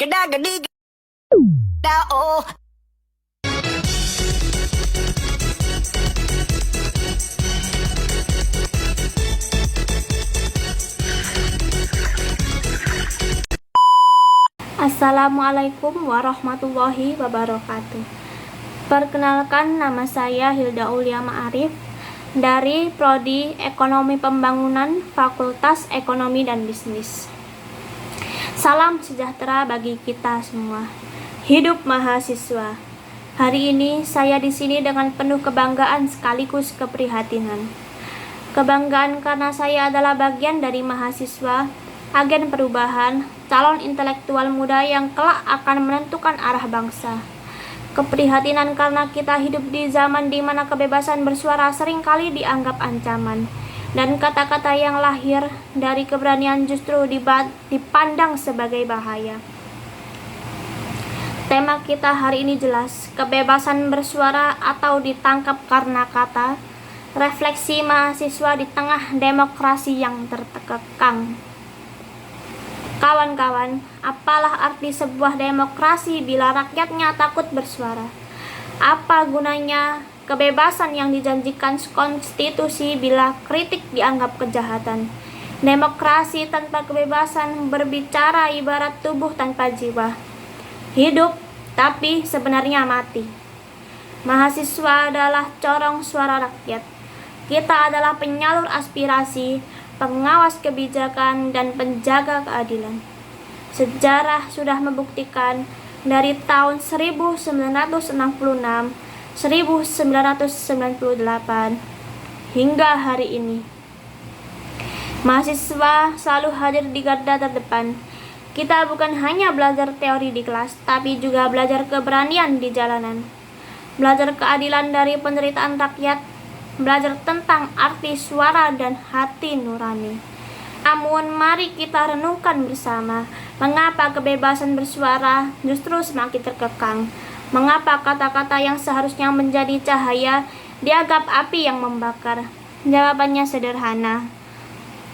Geda oh. Assalamualaikum warahmatullahi wabarakatuh. Perkenalkan, nama saya Hilda Aulia Ma'arif dari Prodi Ekonomi Pembangunan Fakultas Ekonomi dan Bisnis. Salam sejahtera bagi kita semua. Hidup mahasiswa. Hari ini saya di sini dengan penuh kebanggaan sekaligus keprihatinan. Kebanggaan karena saya adalah bagian dari mahasiswa, agen perubahan, calon intelektual muda yang kelak akan menentukan arah bangsa. Keprihatinan karena kita hidup di zaman di mana kebebasan bersuara seringkali dianggap ancaman, dan kata-kata yang lahir dari keberanian justru dipandang sebagai bahaya. Tema kita hari ini jelas, kebebasan bersuara atau ditangkap karena kata, refleksi mahasiswa di tengah demokrasi yang terkekang. Kawan-kawan, apalah arti sebuah demokrasi bila rakyatnya takut bersuara? Apa gunanya kebebasan yang dijanjikan konstitusi bila kritik dianggap kejahatan? Demokrasi tanpa kebebasan berbicara ibarat tubuh tanpa jiwa. Hidup, tapi sebenarnya mati. Mahasiswa adalah corong suara rakyat. Kita adalah penyalur aspirasi, pengawas kebijakan, dan penjaga keadilan. Sejarah sudah membuktikan dari tahun 1966, 1998 hingga hari ini, mahasiswa selalu hadir di garda terdepan. Kita bukan hanya belajar teori di kelas, tapi juga belajar keberanian di jalanan, belajar keadilan dari penderitaan rakyat, belajar tentang arti suara dan hati nurani. Namun mari kita renungkan bersama, mengapa kebebasan bersuara justru semakin terkekang? Mengapa kata-kata yang seharusnya menjadi cahaya dianggap api yang membakar? Jawabannya sederhana.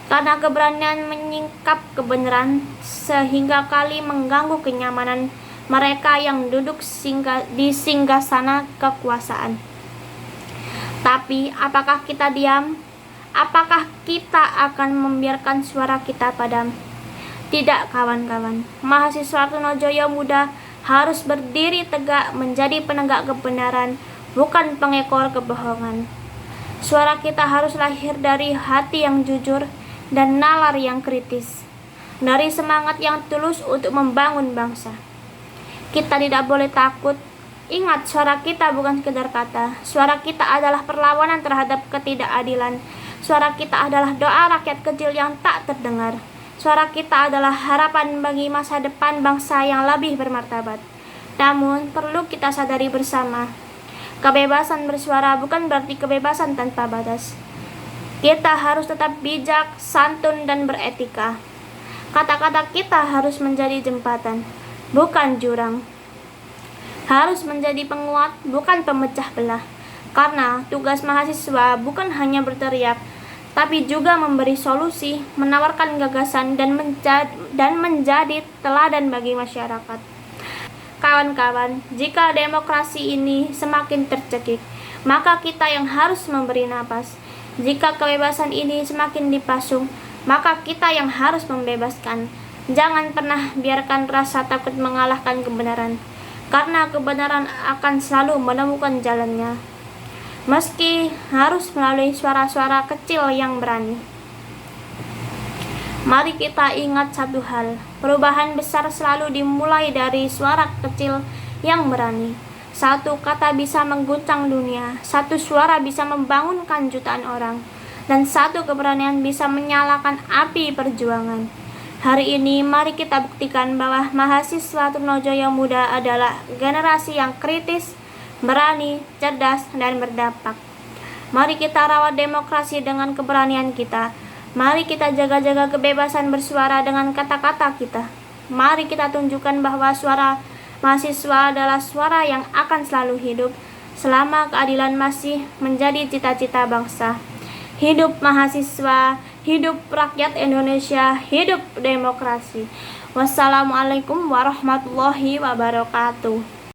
Karena keberanian menyingkap kebenaran sehingga kali mengganggu kenyamanan mereka yang duduk di singgasana kekuasaan. Tapi apakah kita diam? Apakah kita akan membiarkan suara kita padam? Tidak, kawan-kawan. Mahasiswa Trunojoyo Muda harus berdiri tegak menjadi penegak kebenaran, bukan pengekor kebohongan. Suara kita harus lahir dari hati yang jujur dan nalar yang kritis, dari semangat yang tulus untuk membangun bangsa. Kita tidak boleh takut. Ingat, suara kita bukan sekedar kata. Suara kita adalah perlawanan terhadap ketidakadilan. Suara kita adalah doa rakyat kecil yang tak terdengar. Suara kita adalah harapan bagi masa depan bangsa yang lebih bermartabat. Namun, perlu kita sadari bersama, kebebasan bersuara bukan berarti kebebasan tanpa batas. Kita harus tetap bijak, santun, dan beretika. Kata-kata kita harus menjadi jembatan, bukan jurang. Harus menjadi penguat, bukan pemecah belah. Karena tugas mahasiswa bukan hanya berteriak, tapi juga memberi solusi, menawarkan gagasan, dan menjadi teladan bagi masyarakat. Kawan-kawan, jika demokrasi ini semakin tercekik, maka kita yang harus memberi napas. Jika kebebasan ini semakin dipasung, maka kita yang harus membebaskan. Jangan pernah biarkan rasa takut mengalahkan kebenaran, karena kebenaran akan selalu menemukan jalannya, meski harus melalui suara-suara kecil yang berani. Mari kita ingat satu hal, perubahan besar selalu dimulai dari suara kecil yang berani. Satu kata bisa mengguncang dunia, satu suara bisa membangunkan jutaan orang, dan satu keberanian bisa menyalakan api perjuangan. Hari ini mari kita buktikan bahwa mahasiswa Trunojoyo Muda adalah generasi yang kritis, berani, cerdas, dan berdampak. Mari kita rawat demokrasi dengan keberanian kita. Mari kita jaga-jaga kebebasan bersuara dengan kata-kata kita. Mari kita tunjukkan bahwa suara mahasiswa adalah suara yang akan selalu hidup selama keadilan masih menjadi cita-cita bangsa. Hidup mahasiswa, Hidup rakyat Indonesia, hidup demokrasi. Wassalamualaikum warahmatullahi wabarakatuh.